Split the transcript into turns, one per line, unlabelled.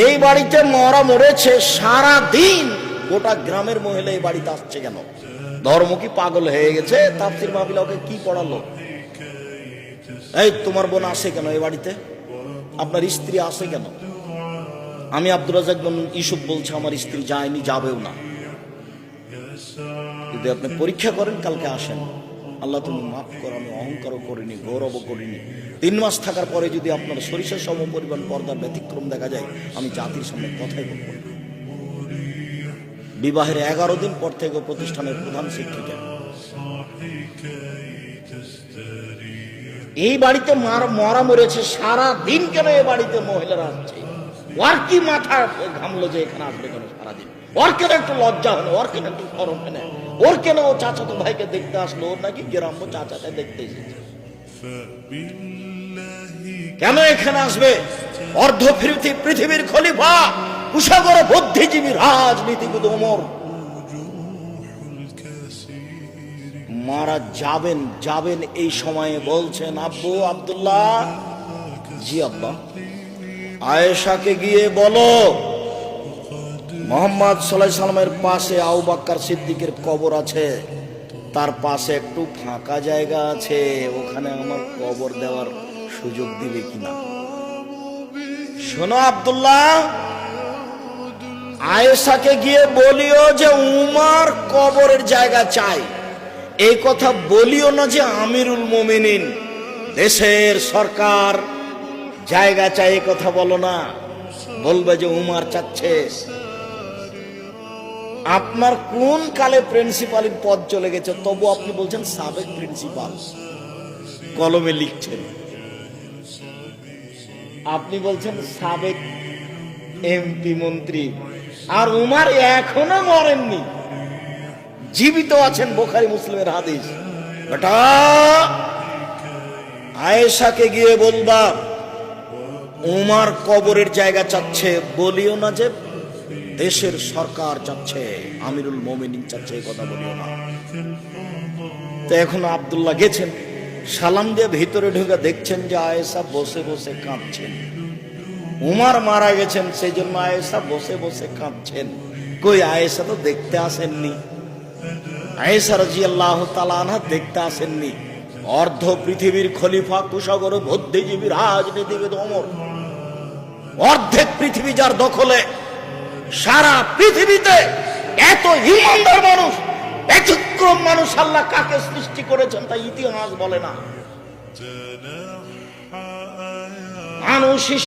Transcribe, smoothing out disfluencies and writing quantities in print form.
এই বাড়িতে মরা মরেছে সারা দিন, গোটা গ্রামের মহিলা এই বাড়িতে আসছে কেন? ধর্ম কি পাগল হয়ে গেছে? তাফসীর মাহফিলে ওকে কি পড়ালো? এই তোমার বোন আসে কেন এই বাড়িতে? আপনার স্ত্রী আসে কেন? আমি আব্দুর রাজ্জাক বিন ইউসুফ বলছি আমার স্ত্রী যায়নি, যাবেও না। যদি আপনি পরীক্ষা করেন কালকে আসেন। আল্লাহ তুমি মাফ করো, আমি অহংকারও করিনি, গৌরবও করিনি। 3 মাস থাকার পরে যদি আপনার সরিষার সম পরিমাণ পর্দার ব্যতিক্রম দেখা যায়, আমি জাতির সামনে কথাই বলবো না। বিবাহের 11 দিন পর থেকে প্রতিষ্ঠানের প্রধান শিক্ষিকা। এই বাড়িতে মরা মরেছে সারা দিন, কেন এই বাড়িতে মহিলারা আসছে? ওর কি মাথা ঘামলো যে এখানে আসবে কেন সারাদিন? ওর কেন একটু লজ্জা হলো? ওর কেন একটু শরম হলো? ওর কেন ও চাচাতো ভাইকে দেখতে আসলো? ওর নাকি গ্রাম্য চাচাকে দেখতে এসেছে। কেন এখানে আসবে? অর্ধ পৃথিবীর খলিফা, কুশাগর বুদ্ধিজীবী, রাজনীতিবিদ ওমর মারা যাবেন এই সময়ে বলছেন, আব্বু আব্দুল্লাহ। জি আব্বা। আয়েশাকে গিয়ে বলো মুহাম্মদ সাল্লাল্লাহু আলাইহি সাল্লামের পাশে আবু বকর সিদ্দিকের কবর আছে, তার পাশে একটু ফাঁকা জায়গা আছে, ওখানে আমার কবর দেওয়ার সুযোগ দিবে কিনা। শোনো আব্দুল্লাহ, আয়েশাকে গিয়ে বলিও যে উমর কবরের জায়গা চাই। এই কথা বলিও না যে আমিরুল মুমিনিন, দেশের সরকার জায়গা চাই, এই কথা বলো না। বলবে যে উমর চাচ্ছে। আপনার কোন কালে প্রিন্সিপালের পদ চলে গেছে, তবু আপনি বলছেন সাবেক প্রিন্সিপাল, কলমে লিখছেন। আপনি বলছেন সাবেক এমপি মন্ত্রী, আর উমর এখনো মরেননি, জীবিত আছেন। বুখারী মুসলিমের হাদিস। বেটা, আয়েশাকে গিয়ে বলবা উমর কবরের জায়গা চাচ্ছে, বলিও না যে দেশের সরকার চাচ্ছে, আমিরুল মুমিনিন চাচ্ছে, এই কথা বলিও না। তো এখন আব্দুল্লাহ গেছেন, সালাম দিয়ে ভিতরে ঢুকে দেখছেন যে আয়েশা বসে বসে কাঁদছেন। উমর মারা গেছেন, সেই জন্য আয়েশা বসে বসে কাঁদছেন। কই আয়েশা তো দেখতে আসেননি। আয়েশা রাদিয়াল্লাহু তাআলা আনহা দেখতে আসেননি। অর্ধ পৃথিবীর খলিফা, কুশাগর বুদ্ধিজীবী, রাজনীতিবিদ ওমর, অর্ধেক পৃথিবী যার দখলে, সারা পৃথিবীতে এত ঈমানদার মানুষ, ব্যতিক্রম মানুষ আল্লাহ কাকে সৃষ্টি করেছেন তা ইতিহাস বলে না। মানুষ